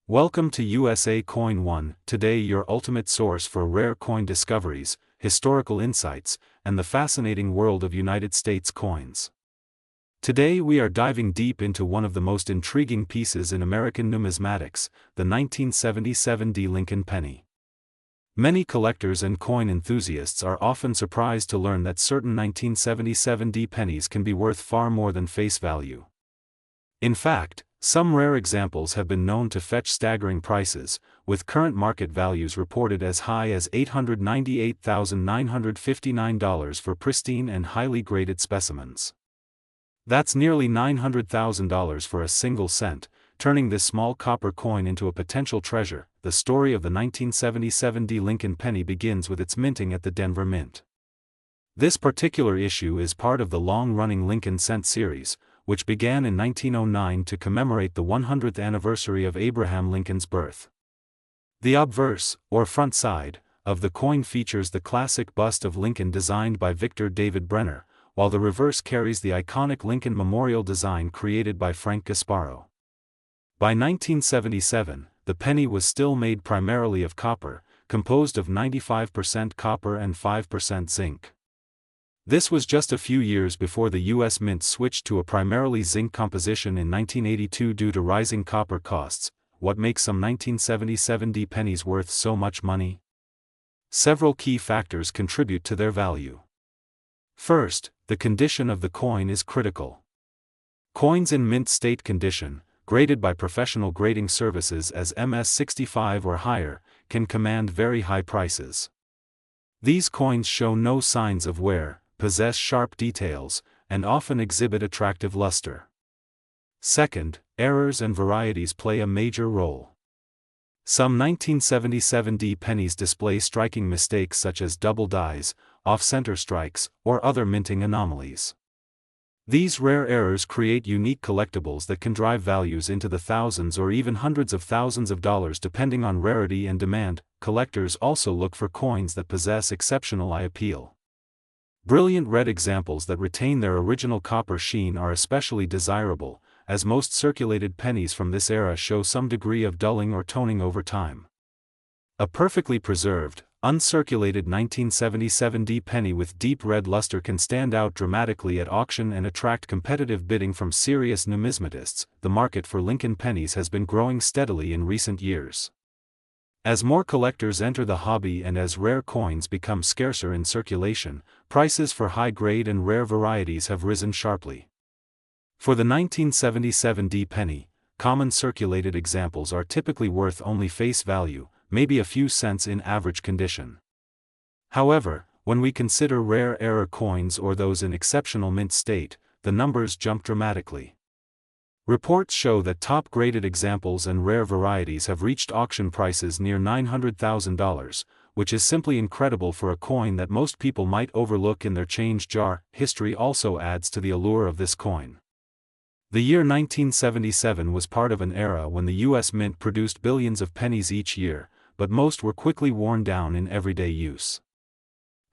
Welcome to USA Coin 1, today your ultimate source for rare coin discoveries, historical insights, and the fascinating world of United States coins. Today we are diving deep into one of the most intriguing pieces in American numismatics, the 1977 D Lincoln penny. Many collectors and coin enthusiasts are often surprised to learn that certain 1977 D pennies can be worth far more than face value. In fact, some rare examples have been known to fetch staggering prices, with current market values reported as high as $898,959 for pristine and highly graded specimens. That's nearly $900,000 for a single cent, turning this small copper coin into a potential treasure. The story of the 1977 D Lincoln penny begins with its minting at the Denver Mint. This particular issue is part of the long-running Lincoln Cent series, which began in 1909 to commemorate the 100th anniversary of Abraham Lincoln's birth. The obverse, or front side, of the coin features the classic bust of Lincoln designed by Victor David Brenner, while the reverse carries the iconic Lincoln Memorial design created by Frank Gasparo. By 1977, the penny was still made primarily of copper, composed of 95% copper and 5% zinc. This was just a few years before the U.S. Mint switched to a primarily zinc composition in 1982 due to rising copper costs. What makes some 1977 D pennies worth so much money? Several key factors contribute to their value. First, the condition of the coin is critical. Coins in mint state condition, graded by professional grading services as MS-65 or higher, can command very high prices. These coins show no signs of wear, possess sharp details, and often exhibit attractive luster. Second, errors and varieties play a major role. Some 1977 D pennies display striking mistakes such as double dies, off-center strikes, or other minting anomalies. These rare errors create unique collectibles that can drive values into the thousands or even hundreds of thousands of dollars depending on rarity and demand. Collectors also look for coins that possess exceptional eye appeal. Brilliant red examples that retain their original copper sheen are especially desirable, as most circulated pennies from this era show some degree of dulling or toning over time. A perfectly preserved, uncirculated 1977 D penny with deep red luster can stand out dramatically at auction and attract competitive bidding from serious numismatists. The market for Lincoln pennies has been growing steadily in recent years. As more collectors enter the hobby and as rare coins become scarcer in circulation, prices for high-grade and rare varieties have risen sharply. For the 1977 D penny, common circulated examples are typically worth only face value, maybe a few cents in average condition. However, when we consider rare error coins or those in exceptional mint state, the numbers jump dramatically. Reports show that top-graded examples and rare varieties have reached auction prices near $900,000, which is simply incredible for a coin that most people might overlook in their change jar. History also adds to the allure of this coin. The year 1977 was part of an era when the U.S. Mint produced billions of pennies each year, but most were quickly worn down in everyday use.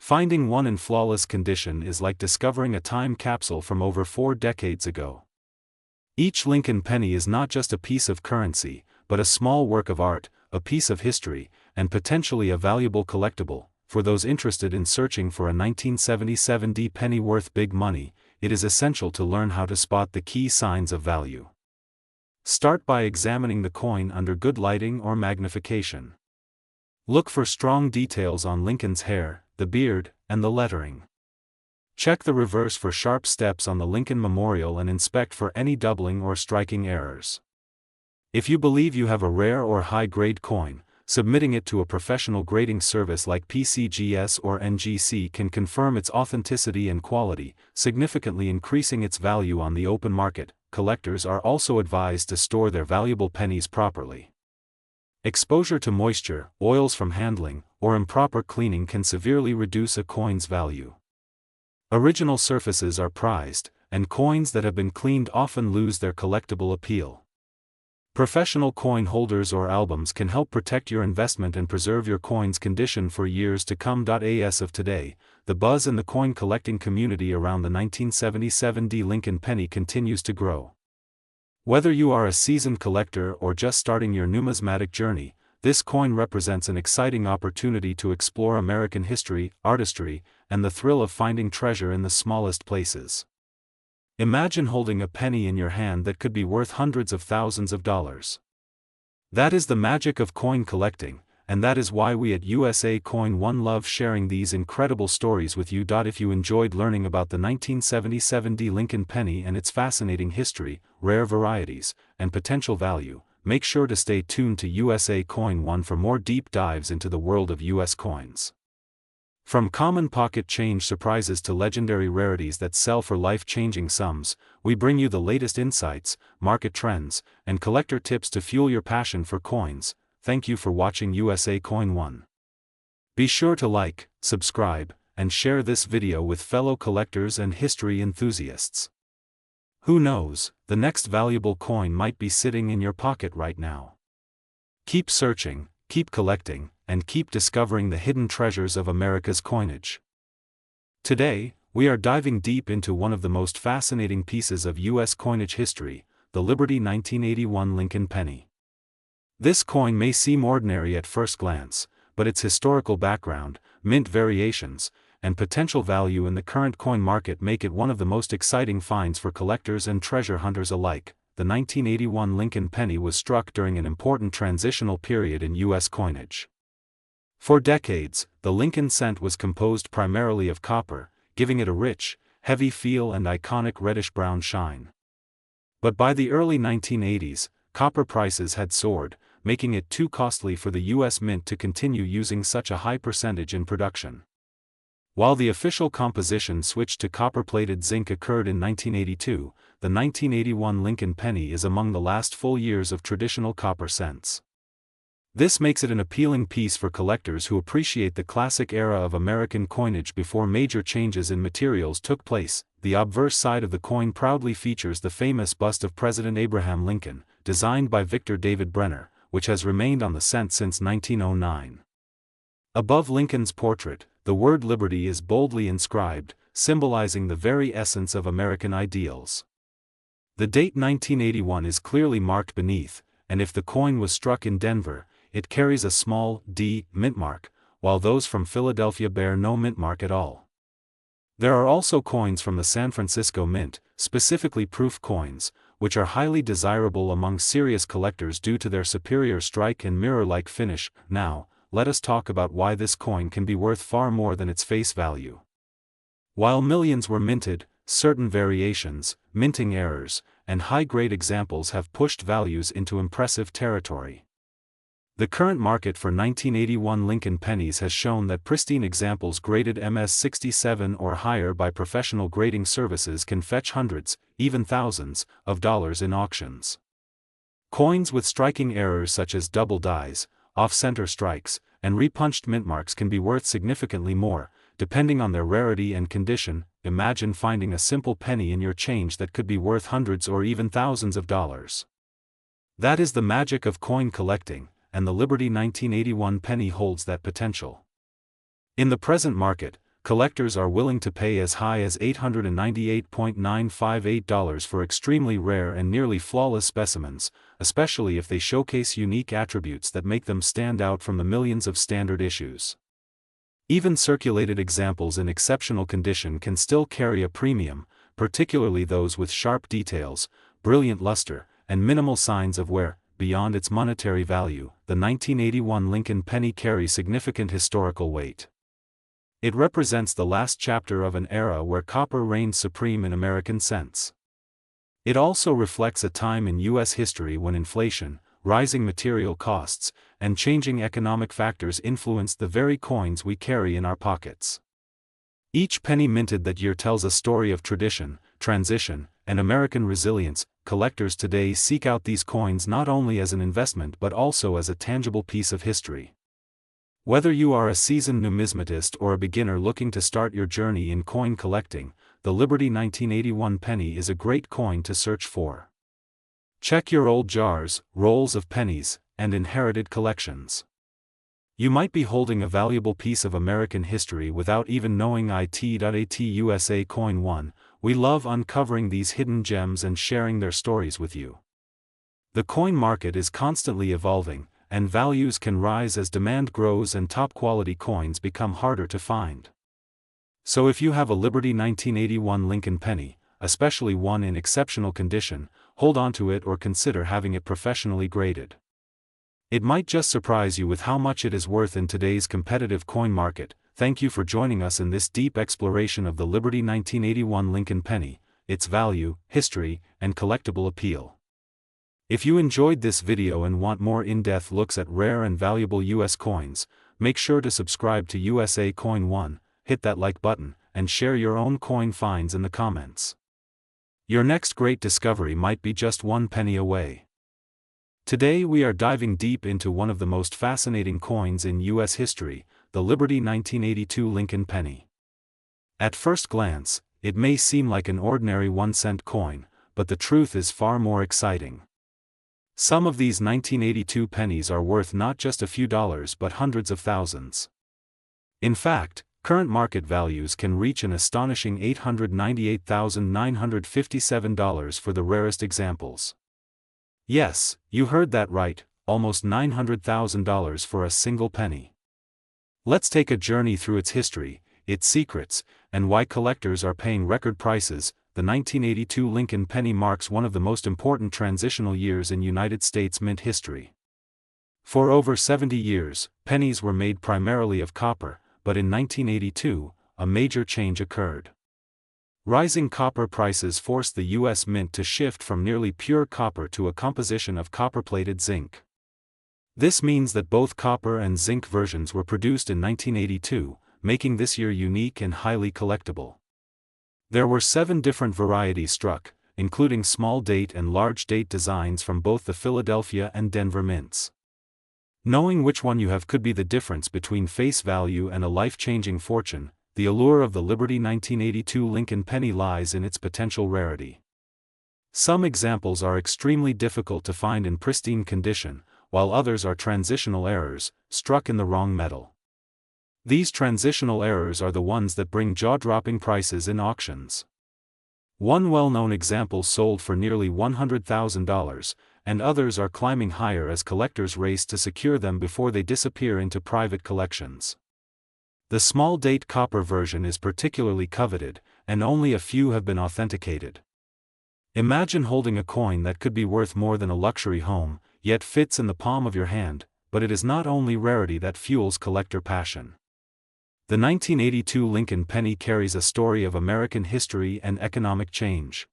Finding one in flawless condition is like discovering a time capsule from over 4 decades ago. Each Lincoln penny is not just a piece of currency, but a small work of art, a piece of history, and potentially a valuable collectible. For those interested in searching for a 1977 D penny worth big money, it is essential to learn how to spot the key signs of value. Start by examining the coin under good lighting or magnification. Look for strong details on Lincoln's hair, the beard, and the lettering. Check the reverse for sharp steps on the Lincoln Memorial and inspect for any doubling or striking errors. If you believe you have a rare or high-grade coin, submitting it to a professional grading service like PCGS or NGC can confirm its authenticity and quality, significantly increasing its value on the open market. Collectors are also advised to store their valuable pennies properly. Exposure to moisture, oils from handling, or improper cleaning can severely reduce a coin's value. Original surfaces are prized, and coins that have been cleaned often lose their collectible appeal. Professional coin holders or albums can help protect your investment and preserve your coin's condition for years to come. As of today, the buzz in the coin collecting community around the 1977 D Lincoln penny continues to grow. Whether you are a seasoned collector or just starting your numismatic journey, this coin represents an exciting opportunity to explore American history, artistry, and the thrill of finding treasure in the smallest places. Imagine holding a penny in your hand that could be worth hundreds of thousands of dollars. That is the magic of coin collecting, and that is why we at USA Coin One love sharing these incredible stories with you. If you enjoyed learning about the 1977 D Lincoln penny and its fascinating history, rare varieties, and potential value, make sure to stay tuned to USA Coin One for more deep dives into the world of US coins. From common pocket change surprises to legendary rarities that sell for life-changing sums, we bring you the latest insights, market trends, and collector tips to fuel your passion for coins. Thank you for watching USA Coin One. Be sure to like, subscribe, and share this video with fellow collectors and history enthusiasts. Who knows, the next valuable coin might be sitting in your pocket right now. Keep searching, keep collecting, and keep discovering the hidden treasures of America's coinage. Today, we are diving deep into one of the most fascinating pieces of U.S. coinage history, the Liberty 1981 Lincoln penny. This coin may seem ordinary at first glance, but its historical background, mint variations, and potential value in the current coin market make it one of the most exciting finds for collectors and treasure hunters alike. The 1981 Lincoln penny was struck during an important transitional period in U.S. coinage. For decades, the Lincoln cent was composed primarily of copper, giving it a rich, heavy feel and iconic reddish-brown shine. But by the early 1980s, copper prices had soared, making it too costly for the U.S. Mint to continue using such a high percentage in production. While the official composition switch to copper-plated zinc occurred in 1982, the 1981 Lincoln penny is among the last full years of traditional copper cents. This makes it an appealing piece for collectors who appreciate the classic era of American coinage before major changes in materials took place. The obverse side of the coin proudly features the famous bust of President Abraham Lincoln, designed by Victor David Brenner, which has remained on the cent since 1909. Above Lincoln's portrait, the word Liberty is boldly inscribed, symbolizing the very essence of American ideals. The date 1981 is clearly marked beneath, and if the coin was struck in Denver, it carries a small D mint mark, while those from Philadelphia bear no mint mark at all. There are also coins from the San Francisco Mint, specifically proof coins, which are highly desirable among serious collectors due to their superior strike and mirror-like finish. Now, let us talk about why this coin can be worth far more than its face value. While millions were minted, certain variations, minting errors, and high-grade examples have pushed values into impressive territory. The current market for 1981 Lincoln pennies has shown that pristine examples graded MS-67 or higher by professional grading services can fetch hundreds, even thousands, of dollars in auctions. Coins with striking errors such as double dies, off-center strikes, and repunched mint marks can be worth significantly more, depending on their rarity and condition. Imagine finding a simple penny in your change that could be worth hundreds or even thousands of dollars. That is the magic of coin collecting, and the Liberty 1981 penny holds that potential. In the present market, collectors are willing to pay as high as $898.958 for extremely rare and nearly flawless specimens, especially if they showcase unique attributes that make them stand out from the millions of standard issues. Even circulated examples in exceptional condition can still carry a premium, particularly those with sharp details, brilliant luster, and minimal signs of wear. Beyond its monetary value, the 1981 Lincoln penny carries significant historical weight. It represents the last chapter of an era where copper reigned supreme in American cents. It also reflects a time in U.S. history when inflation, rising material costs, and changing economic factors influenced the very coins we carry in our pockets. Each penny minted that year tells a story of tradition, transition, and American resilience. Collectors today seek out these coins not only as an investment but also as a tangible piece of history. Whether you are a seasoned numismatist or a beginner looking to start your journey in coin collecting, the Liberty 1981 penny is a great coin to search for. Check your old jars, rolls of pennies, and inherited collections. You might be holding a valuable piece of American history without even knowing it. At USA Coin One, we love uncovering these hidden gems and sharing their stories with you. The coin market is constantly evolving, and values can rise as demand grows and top-quality coins become harder to find. So if you have a Liberty 1981 Lincoln penny, especially one in exceptional condition, hold on to it or consider having it professionally graded. It might just surprise you with how much it is worth in today's competitive coin market. Thank you for joining us in this deep exploration of the Liberty 1981 Lincoln penny, its value, history, and collectible appeal. If you enjoyed this video and want more in-depth looks at rare and valuable US coins, make sure to subscribe to USA Coin 1, hit that like button, and share your own coin finds in the comments. Your next great discovery might be just one penny away. Today we are diving deep into one of the most fascinating coins in US history, the Liberty 1982 Lincoln penny. At first glance, it may seem like an ordinary 1-cent coin, but the truth is far more exciting. Some of these 1982 pennies are worth not just a few dollars but hundreds of thousands. In fact, current market values can reach an astonishing $898,957 for the rarest examples. Yes, you heard that right, almost $900,000 for a single penny. Let's take a journey through its history, its secrets, and why collectors are paying record prices. The 1982 Lincoln penny marks one of the most important transitional years in United States mint history. For over 70 years, pennies were made primarily of copper, but in 1982, a major change occurred. Rising copper prices forced the U.S. Mint to shift from nearly pure copper to a composition of copper-plated zinc. This means that both copper and zinc versions were produced in 1982, making this year unique and highly collectible. There were 7 different varieties struck, including small date and large date designs from both the Philadelphia and Denver mints. Knowing which one you have could be the difference between face value and a life-changing fortune. The allure of the Liberty 1982 Lincoln penny lies in its potential rarity. Some examples are extremely difficult to find in pristine condition, while others are transitional errors, struck in the wrong metal. These transitional errors are the ones that bring jaw-dropping prices in auctions. One well-known example sold for nearly $100,000, and others are climbing higher as collectors race to secure them before they disappear into private collections. The small date copper version is particularly coveted, and only a few have been authenticated. Imagine holding a coin that could be worth more than a luxury home, yet fits in the palm of your hand, but it is not only rarity that fuels collector passion. The 1982 Lincoln penny carries a story of American history and economic change.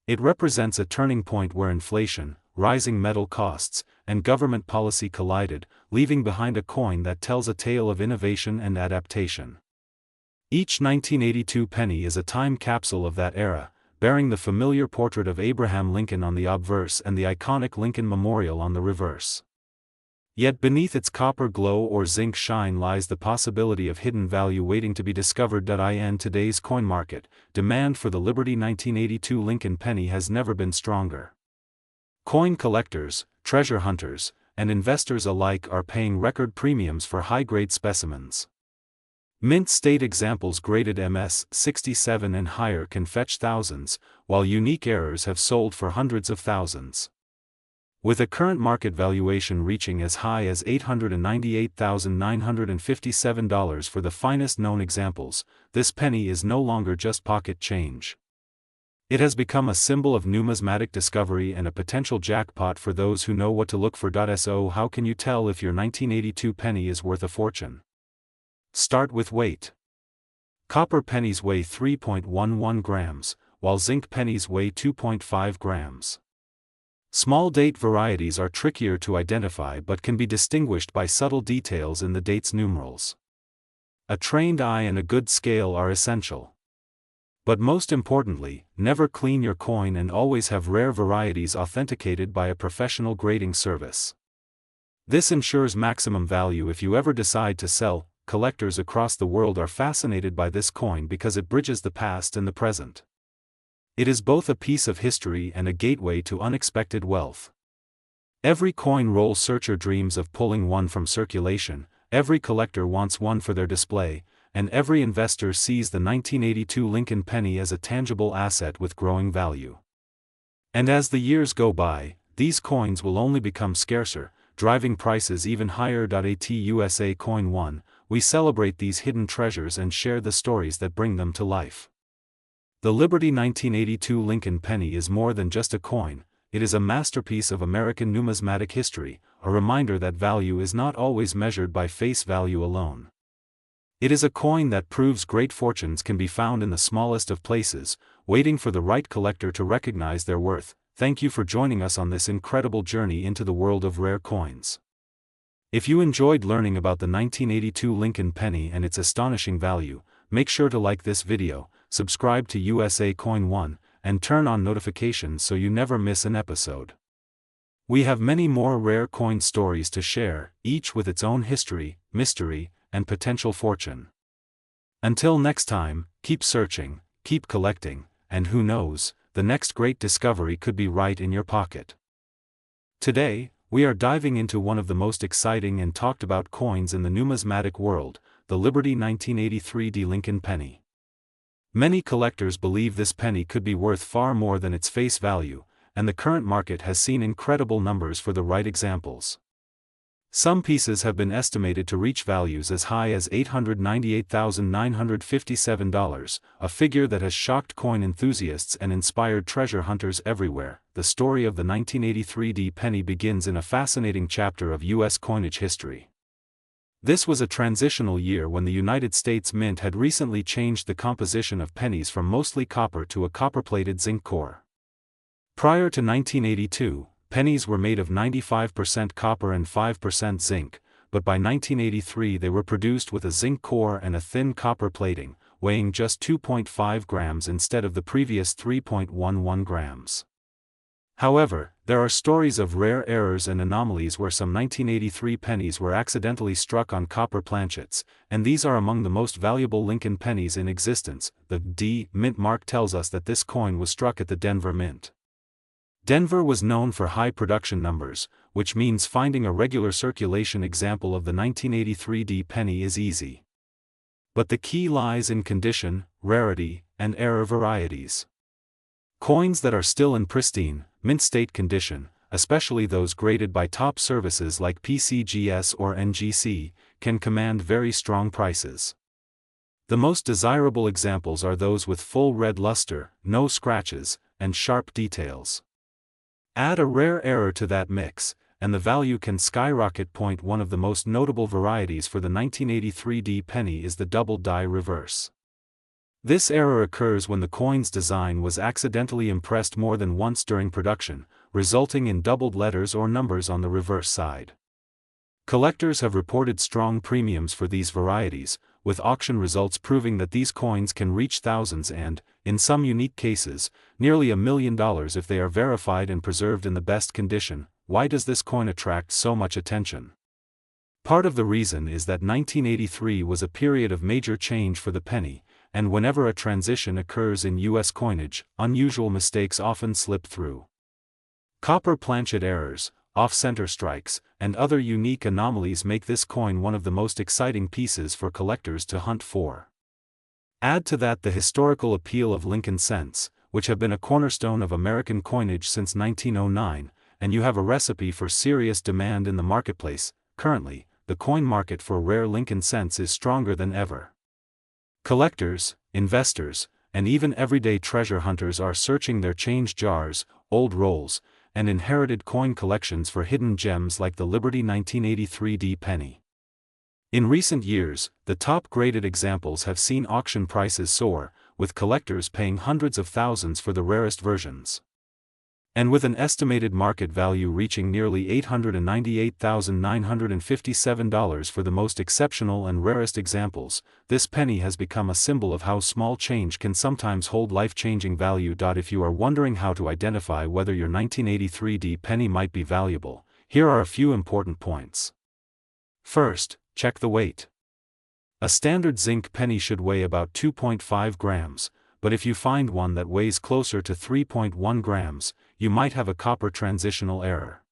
It represents a turning point where inflation, rising metal costs, and government policy collided, leaving behind a coin that tells a tale of innovation and adaptation. Each 1982 penny is a time capsule of that era, bearing the familiar portrait of Abraham Lincoln on the obverse and the iconic Lincoln Memorial on the reverse. Yet beneath its copper glow or zinc shine lies the possibility of hidden value waiting to be discovered. In today's coin market, demand for the Liberty 1982 Lincoln penny has never been stronger. Coin collectors, treasure hunters, and investors alike are paying record premiums for high-grade specimens. Mint state examples graded MS 67 and higher can fetch thousands, while unique errors have sold for hundreds of thousands. With a current market valuation reaching as high as $898,957 for the finest known examples, this penny is no longer just pocket change. It has become a symbol of numismatic discovery and a potential jackpot for those who know what to look for. So how can you tell if your 1982 penny is worth a fortune? Start with weight. Copper pennies weigh 3.11 grams, while zinc pennies weigh 2.5 grams. Small date varieties are trickier to identify but can be distinguished by subtle details in the date's numerals. A trained eye and a good scale are essential. But most importantly, never clean your coin and always have rare varieties authenticated by a professional grading service. This ensures maximum value if you ever decide to sell. Collectors across the world are fascinated by this coin because it bridges the past and the present. It is both a piece of history and a gateway to unexpected wealth. Every coin roll searcher dreams of pulling one from circulation, every collector wants one for their display, and every investor sees the 1982 Lincoln penny as a tangible asset with growing value. And as the years go by, these coins will only become scarcer, driving prices even higher. At USA Coin 1, we celebrate these hidden treasures and share the stories that bring them to life. The Liberty 1982 Lincoln penny is more than just a coin, it is a masterpiece of American numismatic history, a reminder that value is not always measured by face value alone. It is a coin that proves great fortunes can be found in the smallest of places, waiting for the right collector to recognize their worth. Thank you for joining us on this incredible journey into the world of rare coins. If you enjoyed learning about the 1982 Lincoln penny and its astonishing value, make sure to like this video, subscribe to USA Coin 1, and turn on notifications so you never miss an episode. We have many more rare coin stories to share, each with its own history, mystery, and potential fortune. Until next time, keep searching, keep collecting, and who knows, the next great discovery could be right in your pocket. Today, we are diving into one of the most exciting and talked about coins in the numismatic world, the Liberty 1983 Lincoln penny. Many collectors believe this penny could be worth far more than its face value, and the current market has seen incredible numbers for the right examples. Some pieces have been estimated to reach values as high as $898,957, a figure that has shocked coin enthusiasts and inspired treasure hunters everywhere. The story of the 1983 penny begins in a fascinating chapter of U.S. coinage history. This was a transitional year when the United States Mint had recently changed the composition of pennies from mostly copper to a copper-plated zinc core. Prior to 1982, pennies were made of 95% copper and 5% zinc, but by 1983 they were produced with a zinc core and a thin copper plating, weighing just 2.5 grams instead of the previous 3.11 grams. However, there are stories of rare errors and anomalies where some 1983 pennies were accidentally struck on copper planchets, and these are among the most valuable Lincoln pennies in existence. The D Mint mark tells us that this coin was struck at the Denver Mint. Denver was known for high production numbers, which means finding a regular circulation example of the 1983 penny is easy. But the key lies in condition, rarity, and error varieties. Coins that are still in pristine, mint state condition, especially those graded by top services like PCGS or NGC, can command very strong prices. The most desirable examples are those with full red luster, no scratches, and sharp details. Add a rare error to that mix, and the value can skyrocket. One of the most notable varieties for the 1983 penny is the double die reverse. This error occurs when the coin's design was accidentally impressed more than once during production, resulting in doubled letters or numbers on the reverse side. Collectors have reported strong premiums for these varieties, with auction results proving that these coins can reach thousands and, in some unique cases, nearly $1 million if they are verified and preserved in the best condition. Why does this coin attract so much attention? Part of the reason is that 1983 was a period of major change for the penny, and whenever a transition occurs in U.S. coinage, unusual mistakes often slip through. Copper planchet errors, off-center strikes, and other unique anomalies make this coin one of the most exciting pieces for collectors to hunt for. Add to that the historical appeal of Lincoln cents, which have been a cornerstone of American coinage since 1909, and you have a recipe for serious demand in the marketplace. Currently, the coin market for rare Lincoln cents is stronger than ever. Collectors, investors, and even everyday treasure hunters are searching their change jars, old rolls, and inherited coin collections for hidden gems like the Liberty 1983 penny. In recent years, the top-graded examples have seen auction prices soar, with collectors paying hundreds of thousands for the rarest versions. And with an estimated market value reaching nearly $898,957 for the most exceptional and rarest examples, this penny has become a symbol of how small change can sometimes hold life-changing value. If you are wondering how to identify whether your 1983 penny might be valuable, here are a few important points. First, check the weight. A standard zinc penny should weigh about 2.5 grams, but if you find one that weighs closer to 3.1 grams, you might have a copper transitional error.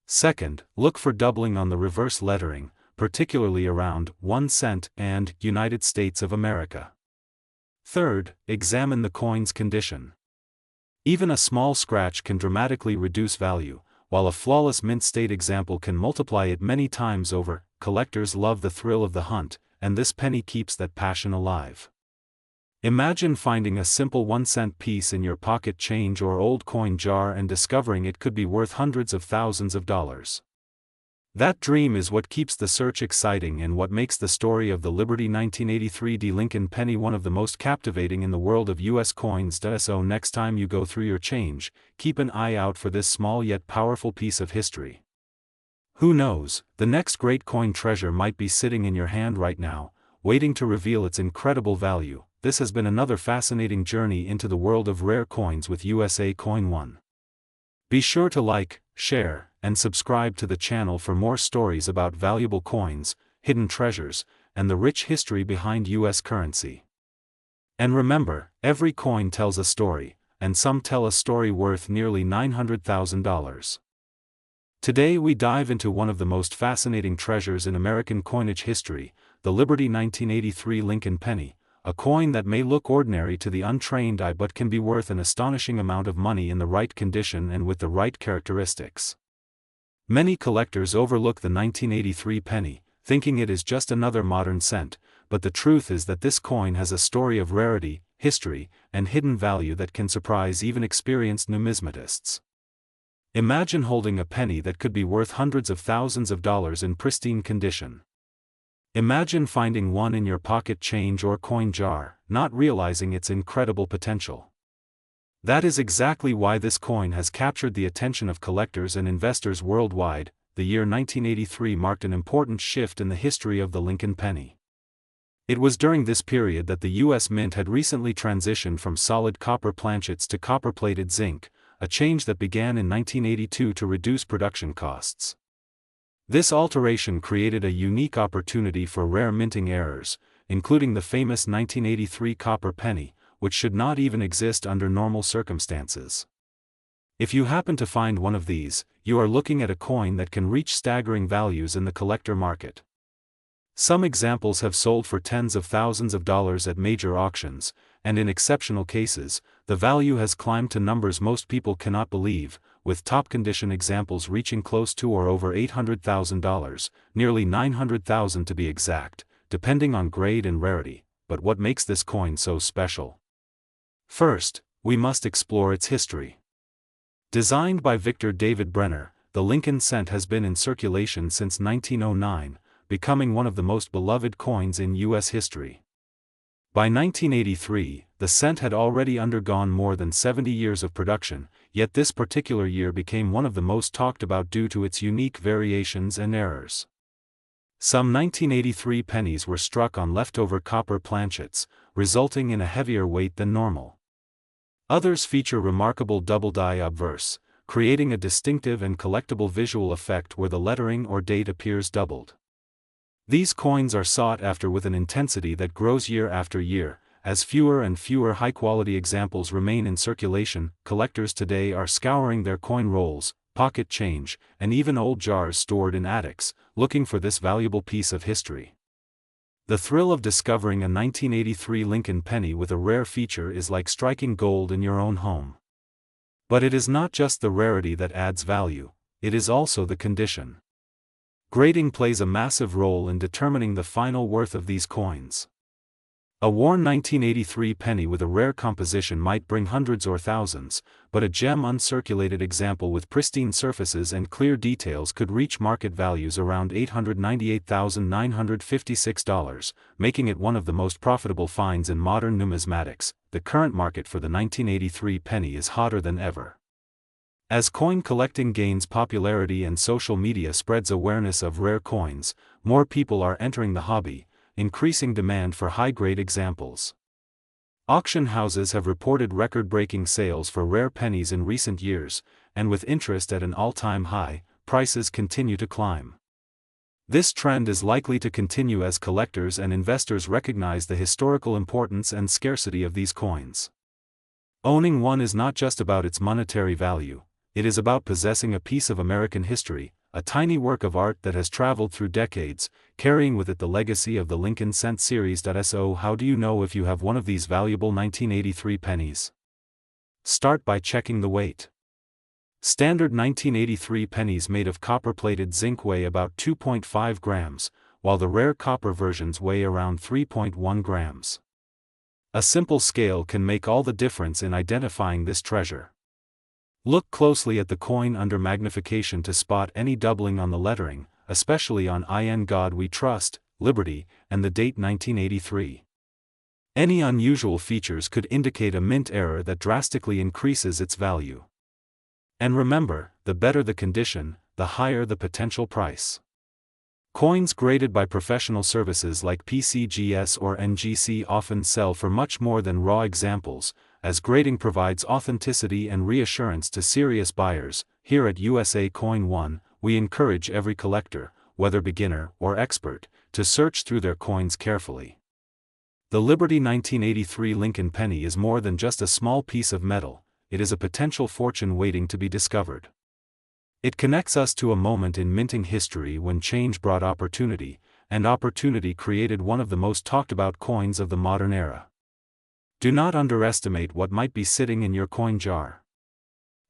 Second, look for doubling on the reverse lettering, particularly around 1 cent and United States of America. Third, examine the coin's condition. Even a small scratch can dramatically reduce value, while a flawless mint-state example can multiply it many times over. Collectors love the thrill of the hunt, and this penny keeps that passion alive. Imagine finding a simple 1-cent piece in your pocket change or old coin jar and discovering it could be worth hundreds of thousands of dollars. That dream is what keeps the search exciting and what makes the story of the Liberty 1983 D. Lincoln penny one of the most captivating in the world of U.S. coins. So next time you go through your change, keep an eye out for this small yet powerful piece of history. Who knows, the next great coin treasure might be sitting in your hand right now, waiting to reveal its incredible value. This has been another fascinating journey into the world of rare coins with USA Coin One. Be sure to like, share, and subscribe to the channel for more stories about valuable coins, hidden treasures, and the rich history behind U.S. currency. And remember, every coin tells a story, and some tell a story worth nearly $900,000. Today we dive into one of the most fascinating treasures in American coinage history, the Liberty 1983 Lincoln penny, a coin that may look ordinary to the untrained eye but can be worth an astonishing amount of money in the right condition and with the right characteristics. Many collectors overlook the 1983 penny, thinking it is just another modern cent, but the truth is that this coin has a story of rarity, history, and hidden value that can surprise even experienced numismatists. Imagine holding a penny that could be worth hundreds of thousands of dollars in pristine condition. Imagine finding one in your pocket change or coin jar, not realizing its incredible potential. That is exactly why this coin has captured the attention of collectors and investors worldwide. The year 1983 marked an important shift in the history of the Lincoln penny. It was during this period that the U.S. Mint had recently transitioned from solid copper planchets to copper-plated zinc, a change that began in 1982 to reduce production costs. This alteration created a unique opportunity for rare minting errors, including the famous 1983 copper penny, which should not even exist under normal circumstances. If you happen to find one of these, you are looking at a coin that can reach staggering values in the collector market. Some examples have sold for tens of thousands of dollars at major auctions, and in exceptional cases, the value has climbed to numbers most people cannot believe, with top-condition examples reaching close to or over $800,000, nearly $900,000 to be exact, depending on grade and rarity. But what makes this coin so special? First, we must explore its history. Designed by Victor David Brenner, the Lincoln cent has been in circulation since 1909, becoming one of the most beloved coins in U.S. history. By 1983, the cent had already undergone more than 70 years of production, yet this particular year became one of the most talked about due to its unique variations and errors. Some 1983 pennies were struck on leftover copper planchets, resulting in a heavier weight than normal. Others feature remarkable double-die obverse, creating a distinctive and collectible visual effect where the lettering or date appears doubled. These coins are sought after with an intensity that grows year after year, as fewer and fewer high-quality examples remain in circulation. Collectors today are scouring their coin rolls, pocket change, and even old jars stored in attics, looking for this valuable piece of history. The thrill of discovering a 1983 Lincoln penny with a rare feature is like striking gold in your own home. But it is not just the rarity that adds value, it is also the condition. Grading plays a massive role in determining the final worth of these coins. A worn 1983 penny with a rare composition might bring hundreds or thousands, but a gem uncirculated example with pristine surfaces and clear details could reach market values around $898,956, making it one of the most profitable finds in modern numismatics. The current market for the 1983 penny is hotter than ever. As coin collecting gains popularity and social media spreads awareness of rare coins, more people are entering the hobby, increasing demand for high-grade examples. Auction houses have reported record-breaking sales for rare pennies in recent years, and with interest at an all-time high, prices continue to climb. This trend is likely to continue as collectors and investors recognize the historical importance and scarcity of these coins. Owning one is not just about its monetary value. It is about possessing a piece of American history, a tiny work of art that has traveled through decades, carrying with it the legacy of the Lincoln cent series. So how do you know if you have one of these valuable 1983 pennies? Start by checking the weight. Standard 1983 pennies made of copper-plated zinc weigh about 2.5 grams, while the rare copper versions weigh around 3.1 grams. A simple scale can make all the difference in identifying this treasure. Look closely at the coin under magnification to spot any doubling on the lettering, especially on "In God We Trust," "Liberty," and the date 1983. Any unusual features could indicate a mint error that drastically increases its value. And remember, the better the condition, the higher the potential price. Coins graded by professional services like PCGS or NGC often sell for much more than raw examples, as grading provides authenticity and reassurance to serious buyers. Here at USA Coin One, we encourage every collector, whether beginner or expert, to search through their coins carefully. The Liberty 1983 Lincoln penny is more than just a small piece of metal, it is a potential fortune waiting to be discovered. It connects us to a moment in minting history when change brought opportunity, and opportunity created one of the most talked about coins of the modern era. Do not underestimate what might be sitting in your coin jar.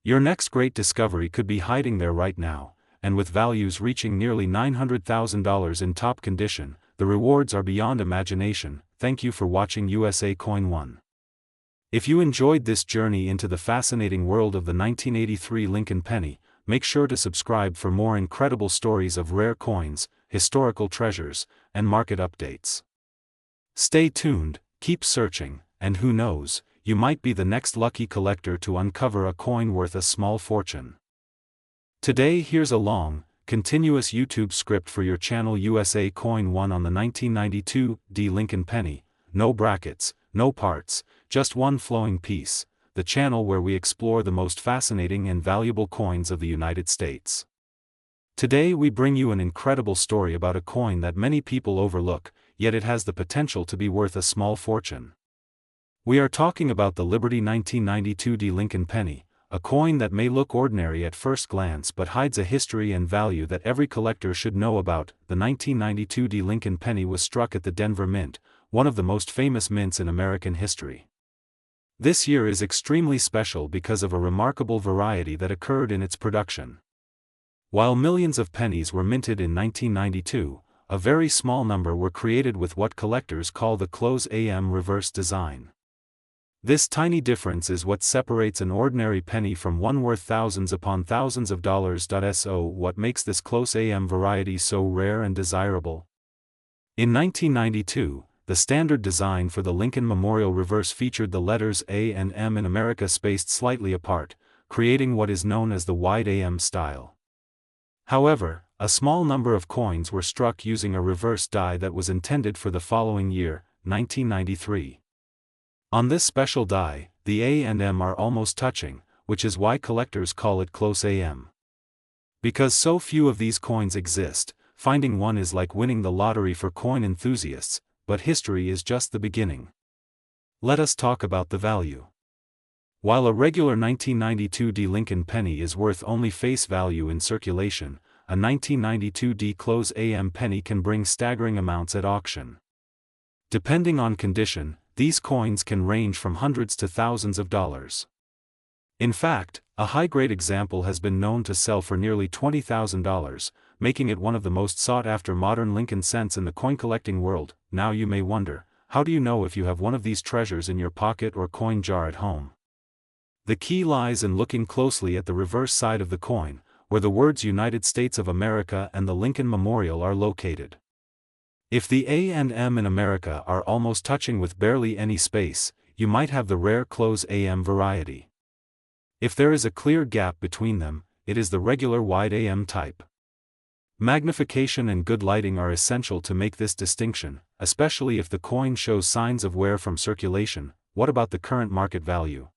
Your next great discovery could be hiding there right now, and with values reaching nearly $900,000 in top condition, the rewards are beyond imagination. Thank you for watching USA Coin One. If you enjoyed this journey into the fascinating world of the 1983 Lincoln penny, make sure to subscribe for more incredible stories of rare coins, historical treasures, and market updates. Stay tuned, keep searching, and who knows, you might be the next lucky collector to uncover a coin worth a small fortune. Today here's a long, continuous YouTube script for your channel USA Coin One on the 1992 Lincoln penny. No brackets, no parts, just one flowing piece, the channel where we explore the most fascinating and valuable coins of the United States. Today we bring you an incredible story about a coin that many people overlook, yet it has the potential to be worth a small fortune. We are talking about the Liberty 1992 Lincoln penny, a coin that may look ordinary at first glance but hides a history and value that every collector should know about. The 1992 Lincoln penny was struck at the Denver Mint, one of the most famous mints in American history. This year is extremely special because of a remarkable variety that occurred in its production. While millions of pennies were minted in 1992, a very small number were created with what collectors call the close AM reverse design. This tiny difference is what separates an ordinary penny from one worth thousands upon thousands of dollars. So what makes this close AM variety so rare and desirable? In 1992, the standard design for the Lincoln Memorial reverse featured the letters A and M in America spaced slightly apart, creating what is known as the wide AM style. However, a small number of coins were struck using a reverse die that was intended for the following year, 1993. On this special die, the A and M are almost touching, which is why collectors call it close AM. Because so few of these coins exist, finding one is like winning the lottery for coin enthusiasts, but history is just the beginning. Let us talk about the value. While a regular 1992 Lincoln penny is worth only face value in circulation, a 1992 close AM penny can bring staggering amounts at auction. Depending on condition, these coins can range from hundreds to thousands of dollars. In fact, a high-grade example has been known to sell for nearly $20,000, making it one of the most sought-after modern Lincoln cents in the coin-collecting world. Now you may wonder, how do you know if you have one of these treasures in your pocket or coin jar at home? The key lies in looking closely at the reverse side of the coin, where the words United States of America and the Lincoln Memorial are located. If the A and M in America are almost touching with barely any space, you might have the rare close AM variety. If there is a clear gap between them, it is the regular wide AM type. Magnification and good lighting are essential to make this distinction, especially if the coin shows signs of wear from circulation. What about the current market value?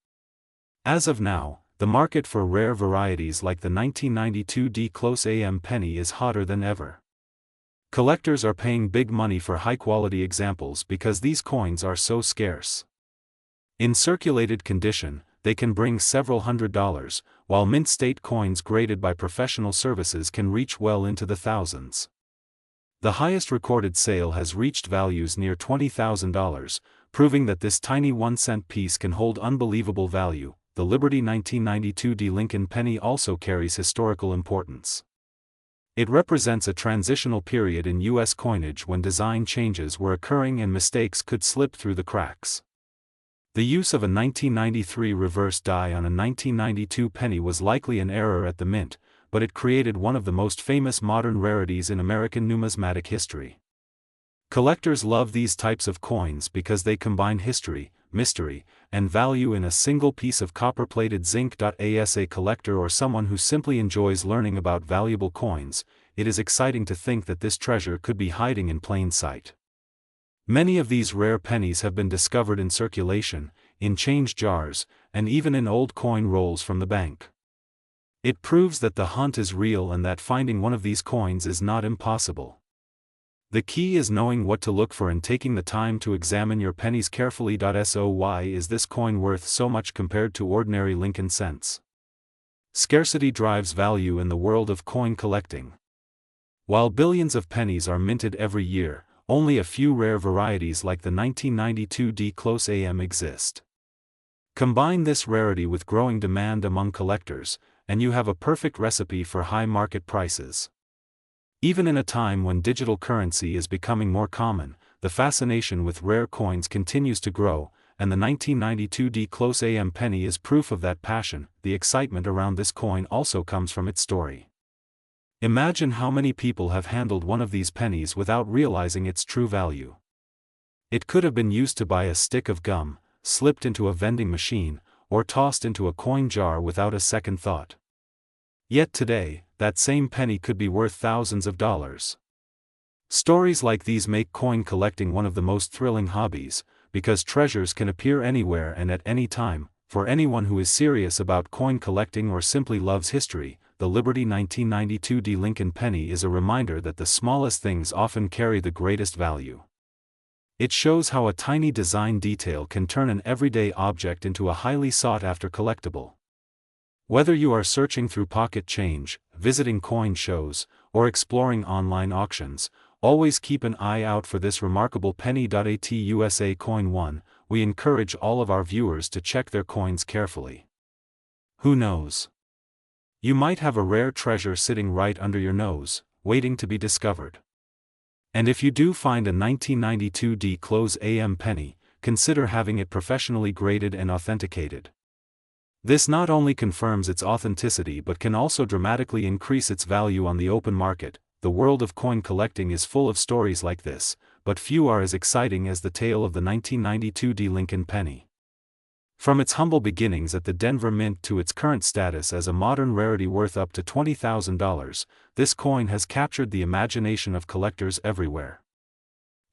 As of now, the market for rare varieties like the 1992 close AM penny is hotter than ever. Collectors are paying big money for high-quality examples because these coins are so scarce. In circulated condition, they can bring several $100s, while mint state coins graded by professional services can reach well into the thousands. The highest recorded sale has reached values near $20,000, proving that this tiny 1-cent piece can hold unbelievable value. the Liberty 1992 D Lincoln penny also carries historical importance. It represents a transitional period in U.S. coinage when design changes were occurring and mistakes could slip through the cracks. The use of a 1993 reverse die on a 1992 penny was likely an error at the mint, but it created one of the most famous modern rarities in American numismatic history. Collectors love these types of coins because they combine history, mystery, and value in a single piece of copper-plated zinc. As a collector or someone who simply enjoys learning about valuable coins, it is exciting to think that this treasure could be hiding in plain sight. Many of these rare pennies have been discovered in circulation, in change jars, and even in old coin rolls from the bank. It proves that the hunt is real and that finding one of these coins is not impossible. The key is knowing what to look for and taking the time to examine your pennies carefully. So why is this coin worth so much compared to ordinary Lincoln cents? Scarcity drives value in the world of coin collecting. While billions of pennies are minted every year, only a few rare varieties like the 1992 D Close AM exist. Combine this rarity with growing demand among collectors, and you have a perfect recipe for high market prices. Even in a time when digital currency is becoming more common, the fascination with rare coins continues to grow, and the 1992 D Close AM penny is proof of that passion. The excitement around this coin also comes from its story. Imagine how many people have handled one of these pennies without realizing its true value. It could have been used to buy a stick of gum, slipped into a vending machine, or tossed into a coin jar without a second thought. Yet today, that same penny could be worth thousands of dollars. Stories like these make coin collecting one of the most thrilling hobbies, because treasures can appear anywhere and at any time. For anyone who is serious about coin collecting or simply loves history, the Liberty 1992 D Lincoln penny is a reminder that the smallest things often carry the greatest value. It shows how a tiny design detail can turn an everyday object into a highly sought-after collectible. Whether you are searching through pocket change, visiting coin shows, or exploring online auctions, always keep an eye out for this remarkable penny. At USA Coin One, we encourage all of our viewers to check their coins carefully. Who knows? You might have a rare treasure sitting right under your nose, waiting to be discovered. And if you do find a 1992 D Close AM penny, consider having it professionally graded and authenticated. This not only confirms its authenticity but can also dramatically increase its value on the open market. The world of coin collecting is full of stories like this, but few are as exciting as the tale of the 1992 D Lincoln penny. From its humble beginnings at the Denver Mint to its current status as a modern rarity worth up to $20,000, this coin has captured the imagination of collectors everywhere.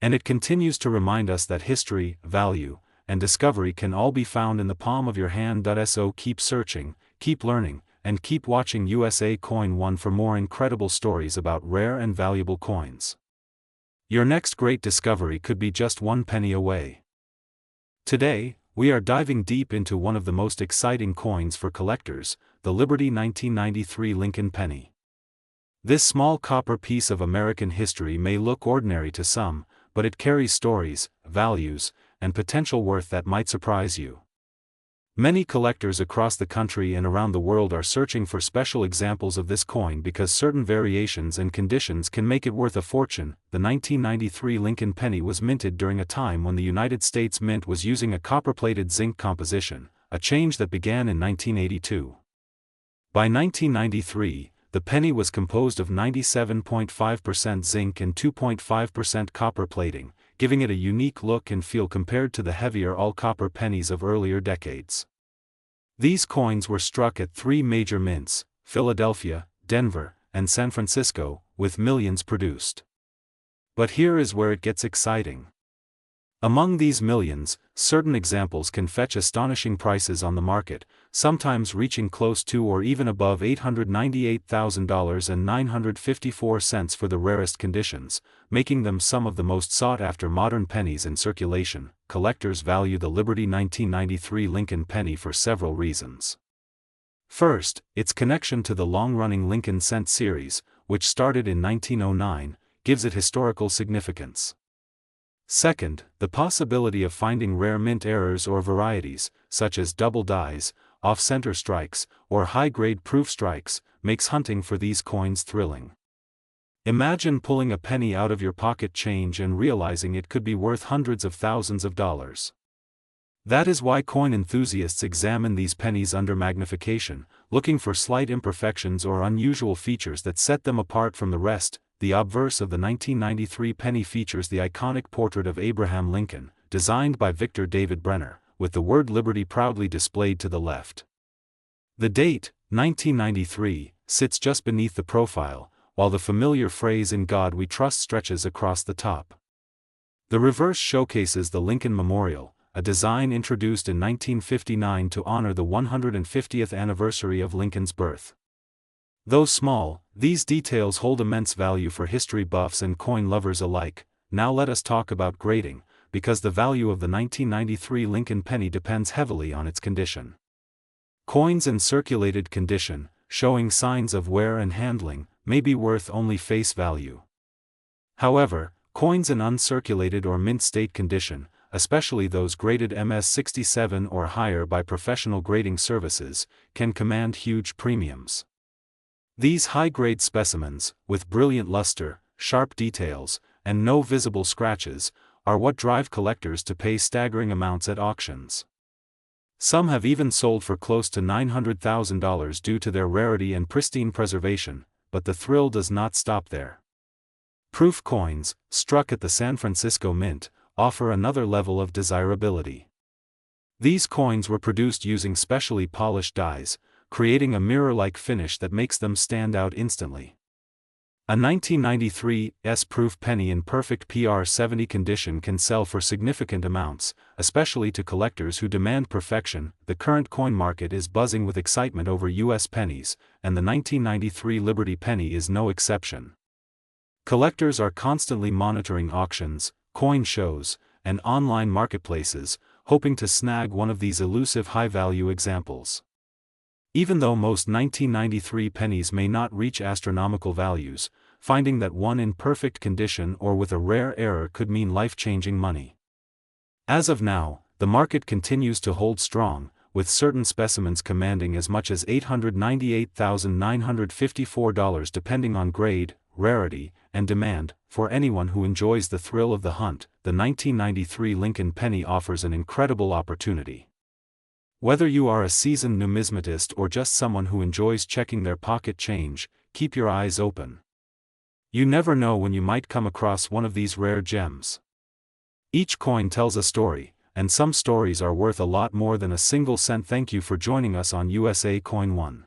And it continues to remind us that history, value, and discovery can all be found in the palm of your hand. So keep searching, keep learning, and keep watching USA Coin One for more incredible stories about rare and valuable coins. Your next great discovery could be just one penny away. Today, we are diving deep into one of the most exciting coins for collectors, the Liberty 1993 Lincoln penny. This small copper piece of American history may look ordinary to some, but it carries stories, values, and potential worth that might surprise you. Many collectors across the country and around the world are searching for special examples of this coin because certain variations and conditions can make it worth a fortune. The 1993 Lincoln penny was minted during a time when the United States Mint was using a copper-plated zinc composition, a change that began in 1982. By 1993, the penny was composed of 97.5% zinc and 2.5% copper plating, giving it a unique look and feel compared to the heavier all-copper pennies of earlier decades. These coins were struck at three major mints, Philadelphia, Denver, and San Francisco, with millions produced. But here is where it gets exciting. Among these millions, certain examples can fetch astonishing prices on the market, sometimes reaching close to or even above $898,000 and 954 cents for the rarest conditions, making them some of the most sought-after modern pennies in circulation. Collectors value the Liberty 1993 Lincoln penny for several reasons. First, its connection to the long-running Lincoln cent series, which started in 1909, gives it historical significance. Second, the possibility of finding rare mint errors or varieties, such as double dies, off-center strikes, or high-grade proof strikes, makes hunting for these coins thrilling. Imagine pulling a penny out of your pocket change and realizing it could be worth hundreds of thousands of dollars. That is why coin enthusiasts examine these pennies under magnification, looking for slight imperfections or unusual features that set them apart from the rest. The obverse of the 1993 penny features the iconic portrait of Abraham Lincoln, designed by Victor David Brenner, with the word Liberty proudly displayed to the left. The date, 1993, sits just beneath the profile, while the familiar phrase "In God We Trust" stretches across the top. The reverse showcases the Lincoln Memorial, a design introduced in 1959 to honor the 150th anniversary of Lincoln's birth. Though small, these details hold immense value for history buffs and coin lovers alike. Now let us talk about grading, because the value of the 1993 Lincoln penny depends heavily on its condition. Coins in circulated condition, showing signs of wear and handling, may be worth only face value. However, coins in uncirculated or mint state condition, especially those graded MS-67 or higher by professional grading services, can command huge premiums. These high-grade specimens, with brilliant luster, sharp details, and no visible scratches, are what drive collectors to pay staggering amounts at auctions. Some have even sold for close to $900,000 due to their rarity and pristine preservation, but the thrill does not stop there. Proof coins, struck at the San Francisco Mint, offer another level of desirability. These coins were produced using specially polished dies, creating a mirror-like finish that makes them stand out instantly. A 1993 S-proof penny in perfect PR70 condition can sell for significant amounts, especially to collectors who demand perfection. The current coin market is buzzing with excitement over U.S. pennies, and the 1993 Liberty penny is no exception. Collectors are constantly monitoring auctions, coin shows, and online marketplaces, hoping to snag one of these elusive high-value examples. Even though most 1993 pennies may not reach astronomical values, finding that one in perfect condition or with a rare error could mean life-changing money. As of now, the market continues to hold strong, with certain specimens commanding as much as $898,954 depending on grade, rarity, and demand. For anyone who enjoys the thrill of the hunt, the 1993 Lincoln penny offers an incredible opportunity. Whether you are a seasoned numismatist or just someone who enjoys checking their pocket change, keep your eyes open. You never know when you might come across one of these rare gems. Each coin tells a story, and some stories are worth a lot more than a single cent. Thank you for joining us on USA Coin One.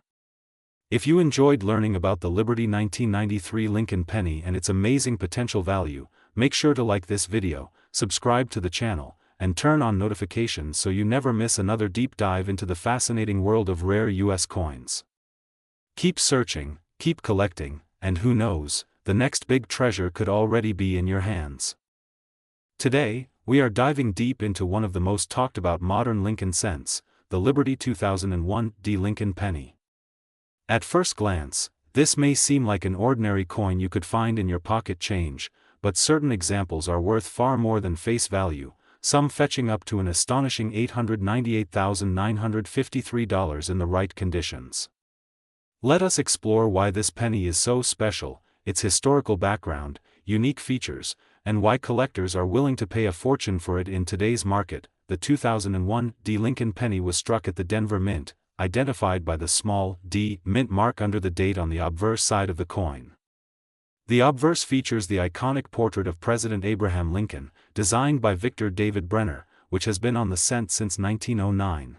If you enjoyed learning about the Liberty 1993 Lincoln penny and its amazing potential value, make sure to like this video, subscribe to the channel, and turn on notifications so you never miss another deep dive into the fascinating world of rare U.S. coins. Keep searching, keep collecting, and who knows, the next big treasure could already be in your hands. Today, we are diving deep into one of the most talked about modern Lincoln cents, the Liberty 2001 D Lincoln penny. At first glance, this may seem like an ordinary coin you could find in your pocket change, but certain examples are worth far more than face value, some fetching up to an astonishing $898,953 in the right conditions. Let us explore why this penny is so special, its historical background, unique features, and why collectors are willing to pay a fortune for it in today's market. The 2001 D Lincoln penny was struck at the Denver Mint, identified by the small D mint mark under the date on the obverse side of the coin. The obverse features the iconic portrait of President Abraham Lincoln, designed by Victor David Brenner, which has been on the cent since 1909.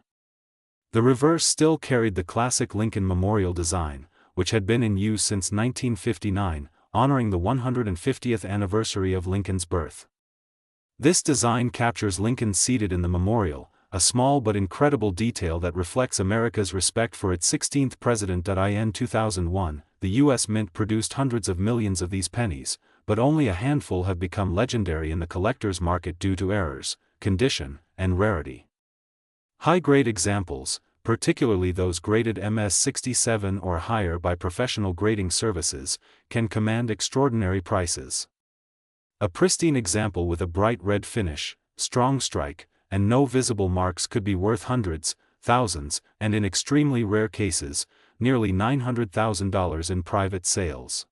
The reverse still carried the classic Lincoln Memorial design, which had been in use since 1959, honoring the 150th anniversary of Lincoln's birth. This design captures Lincoln seated in the memorial, a small but incredible detail that reflects America's respect for its 16th president. In 2001, the U.S. Mint produced hundreds of millions of these pennies, but only a handful have become legendary in the collector's market due to errors, condition, and rarity. High-grade examples, particularly those graded MS-67 or higher by professional grading services, can command extraordinary prices. A pristine example with a bright red finish, strong strike, and no visible marks could be worth hundreds. thousands, and in extremely rare cases, nearly $900,000 in private sales.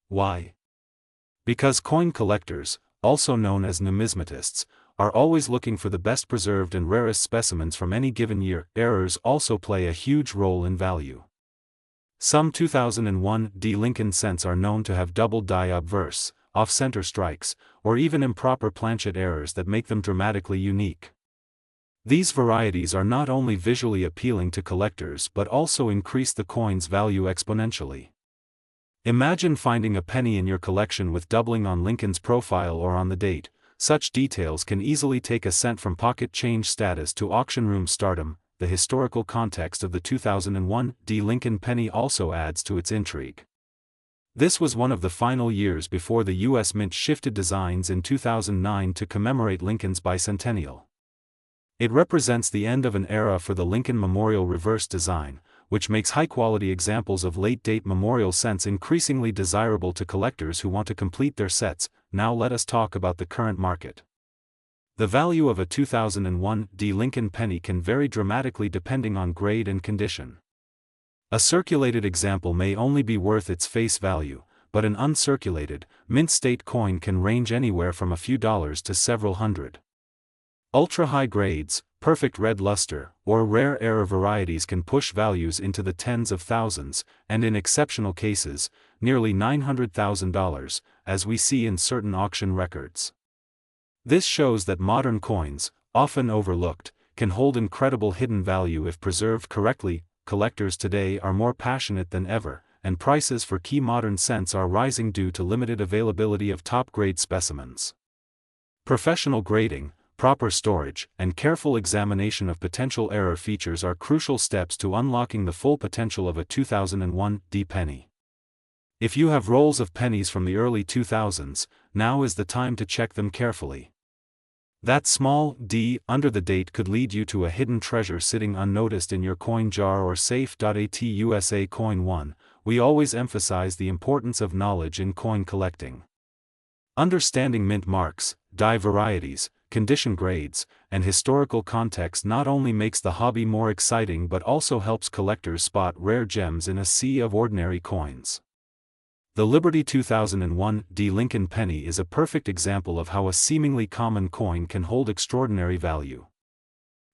Why? Because coin collectors, also known as numismatists, are always looking for the best preserved and rarest specimens from any given year. Errors also play a huge role in value. Some 2001 D Lincoln cents are known to have double die obverse, off-center strikes, or even improper planchet errors that make them dramatically unique. These varieties are not only visually appealing to collectors but also increase the coin's value exponentially. Imagine finding a penny in your collection with doubling on Lincoln's profile or on the date. Such details can easily take a cent from pocket change status to auction room stardom. The historical context of the 2001 D Lincoln penny also adds to its intrigue. This was one of the final years before the U.S. Mint shifted designs in 2009 to commemorate Lincoln's bicentennial. It represents the end of an era for the Lincoln Memorial reverse design, which makes high-quality examples of late-date memorial cents increasingly desirable to collectors who want to complete their sets. Now let us talk about the current market. The value of a 2001 D Lincoln penny can vary dramatically depending on grade and condition. A circulated example may only be worth its face value, but an uncirculated, mint state coin can range anywhere from a few dollars to several hundred. Ultra-high grades, perfect red luster, or rare error varieties can push values into the tens of thousands, and in exceptional cases, nearly $900,000, as we see in certain auction records. This shows that modern coins, often overlooked, can hold incredible hidden value if preserved correctly. Collectors today are more passionate than ever, and prices for key modern cents are rising due to limited availability of top-grade specimens. Professional grading, proper storage, and careful examination of potential error features are crucial steps to unlocking the full potential of a 2001 D penny. If you have rolls of pennies from the early 2000s, now is the time to check them carefully. That small D under the date could lead you to a hidden treasure sitting unnoticed in your coin jar or safe. At USA Coin 1, we always emphasize the importance of knowledge in coin collecting. Understanding mint marks, die varieties, condition grades, and historical context not only makes the hobby more exciting but also helps collectors spot rare gems in a sea of ordinary coins. The Liberty 2001 D Lincoln penny is a perfect example of how a seemingly common coin can hold extraordinary value.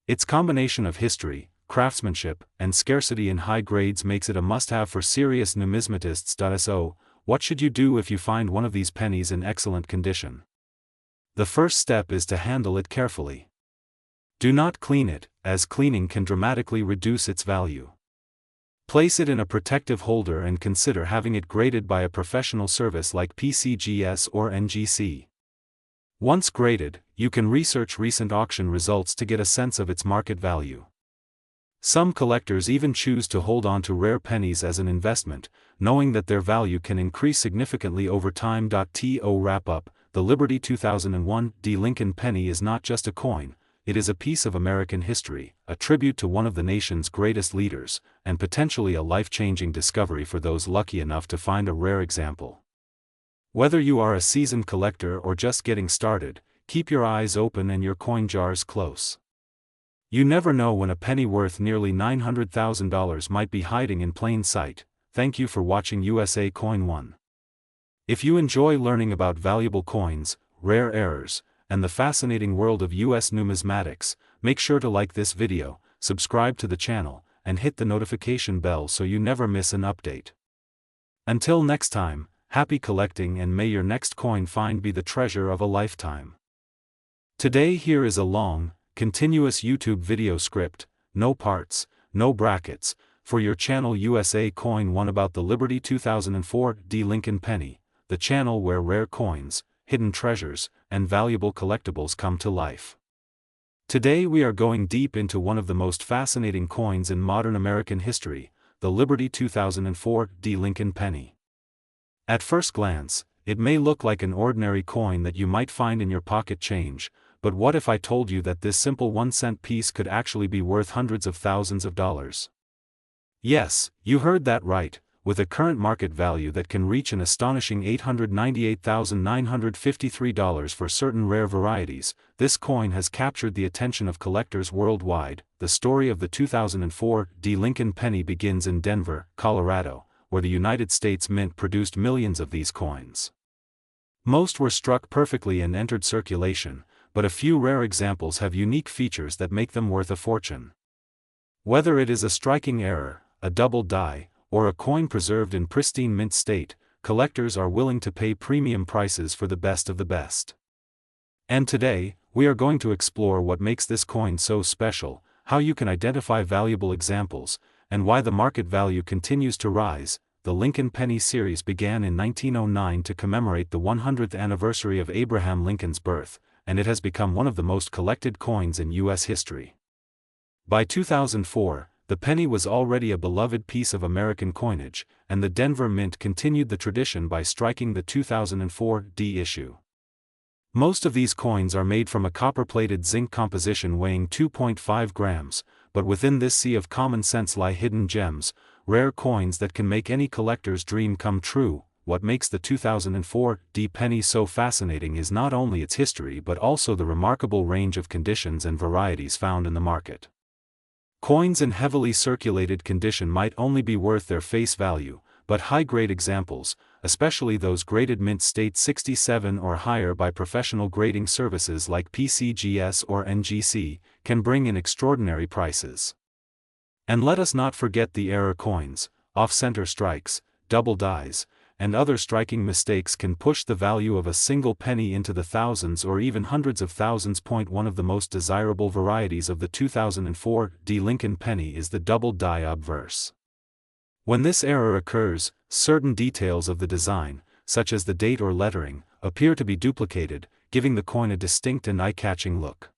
Its combination of history, craftsmanship, and scarcity in high grades makes it a must-have for serious numismatists. So, what should you do if you find one of these pennies in excellent condition? The first step is to handle it carefully. Do not clean it, as cleaning can dramatically reduce its value. Place it in a protective holder and consider having it graded by a professional service like PCGS or NGC. Once graded, you can research recent auction results to get a sense of its market value. Some collectors even choose to hold on to rare pennies as an investment, knowing that their value can increase significantly over time. To wrap up, the Liberty 2001 D Lincoln penny is not just a coin. It is a piece of American history, a tribute to one of the nation's greatest leaders, and potentially a life-changing discovery for those lucky enough to find a rare example. Whether you are a seasoned collector or just getting started, keep your eyes open and your coin jars close. You never know when a penny worth nearly $900,000 might be hiding in plain sight. Thank you for watching USA Coin 1. If you enjoy learning about valuable coins, rare errors, and the fascinating world of US numismatics, make sure to like this video, subscribe to the channel, and hit the notification bell so you never miss an update. Until next time, happy collecting and may your next coin find be the treasure of a lifetime. Today here is a long, continuous YouTube video script, no parts, no brackets, for your channel USA Coin 1 about the Liberty 2004 D Lincoln penny, the channel where rare coins, hidden treasures, and valuable collectibles come to life. Today we are going deep into one of the most fascinating coins in modern American history, the Liberty 2004 D Lincoln penny. At first glance, it may look like an ordinary coin that you might find in your pocket change, but what if I told you that this simple 1-cent piece could actually be worth hundreds of thousands of dollars? Yes, you heard that right. with a current market value that can reach an astonishing $898,953 for certain rare varieties. This coin has captured the attention of collectors worldwide. The story of the 2004 D. Lincoln penny begins in Denver, Colorado, where the United States Mint produced millions of these coins. Most were struck perfectly and entered circulation, but a few rare examples have unique features that make them worth a fortune. Whether it is a striking error, a double die, or a coin preserved in pristine mint state, collectors are willing to pay premium prices for the best of the best. And today, we are going to explore what makes this coin so special, how you can identify valuable examples, and why the market value continues to rise. The Lincoln Penny series began in 1909 to commemorate the 100th anniversary of Abraham Lincoln's birth, and it has become one of the most collected coins in U.S. history. By 2004, the penny was already a beloved piece of American coinage, and the Denver Mint continued the tradition by striking the 2004 D issue. Most of these coins are made from a copper-plated zinc composition weighing 2.5 grams, but within this sea of common sense lie hidden gems, rare coins that can make any collector's dream come true. What makes the 2004 D penny so fascinating is not only its history but also the remarkable range of conditions and varieties found in the market. Coins in heavily circulated condition might only be worth their face value, but high-grade examples, especially those graded mint state 67 or higher by professional grading services like PCGS or NGC, can bring in extraordinary prices. And let us not forget the error coins, off-center strikes, double dies, and other striking mistakes can push the value of a single penny into the thousands or even hundreds of thousands. One of the most desirable varieties of the 2004 D. Lincoln penny is the double die obverse. When this error occurs, certain details of the design, such as the date or lettering, appear to be duplicated, giving the coin a distinct and eye-catching look.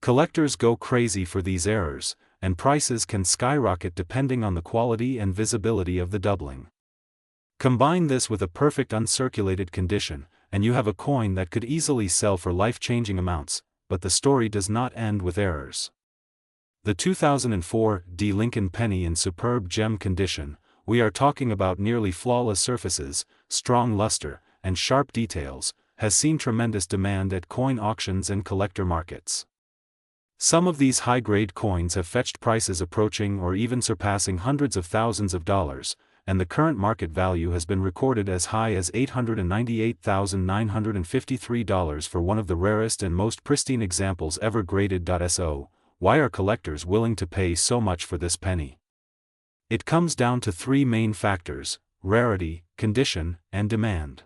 Collectors go crazy for these errors, and prices can skyrocket depending on the quality and visibility of the doubling. Combine this with a perfect uncirculated condition, and you have a coin that could easily sell for life-changing amounts. But the story does not end with errors. The 2004 D. Lincoln penny in superb gem condition, we are talking about nearly flawless surfaces, strong luster, and sharp details, has seen tremendous demand at coin auctions and collector markets. Some of these high-grade coins have fetched prices approaching or even surpassing hundreds of thousands of dollars, and the current market value has been recorded as high as $898,953 for one of the rarest and most pristine examples ever graded. So, why are collectors willing to pay so much for this penny? It comes down to three main factors: rarity, condition, and demand.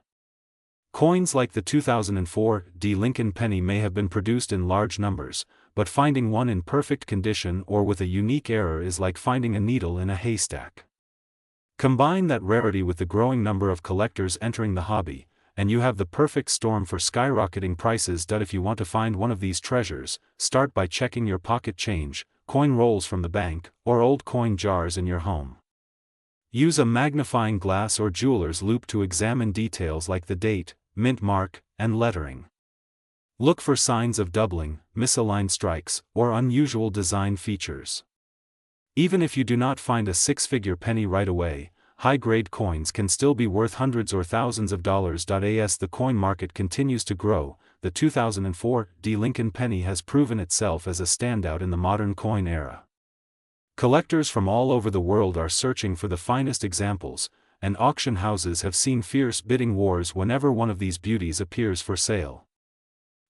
Coins like the 2004 D. Lincoln penny may have been produced in large numbers, but finding one in perfect condition or with a unique error is like finding a needle in a haystack. Combine that rarity with the growing number of collectors entering the hobby, and you have the perfect storm for skyrocketing prices. If you want to find one of these treasures, start by checking your pocket change, coin rolls from the bank, or old coin jars in your home. Use a magnifying glass or jeweler's loupe to examine details like the date, mint mark, and lettering. Look for signs of doubling, misaligned strikes, or unusual design features. Even if you do not find a six-figure penny right away, high-grade coins can still be worth hundreds or thousands of dollars. As the coin market continues to grow, the 2004 D. Lincoln penny has proven itself as a standout in the modern coin era. Collectors from all over the world are searching for the finest examples, and auction houses have seen fierce bidding wars whenever one of these beauties appears for sale.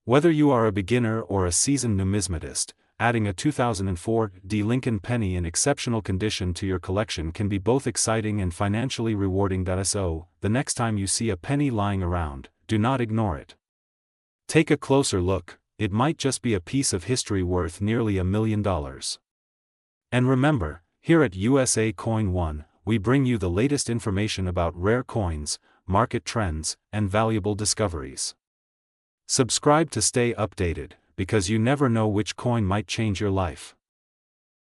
Whether you are a beginner or a seasoned numismatist, adding a 2004 D. Lincoln penny in exceptional condition to your collection can be both exciting and financially rewarding. So, the next time you see a penny lying around, do not ignore it. Take a closer look, it might just be a piece of history worth nearly $1 million. And remember, here at USA Coin One, we bring you the latest information about rare coins, market trends, and valuable discoveries. Subscribe to stay updated, because you never know which coin might change your life.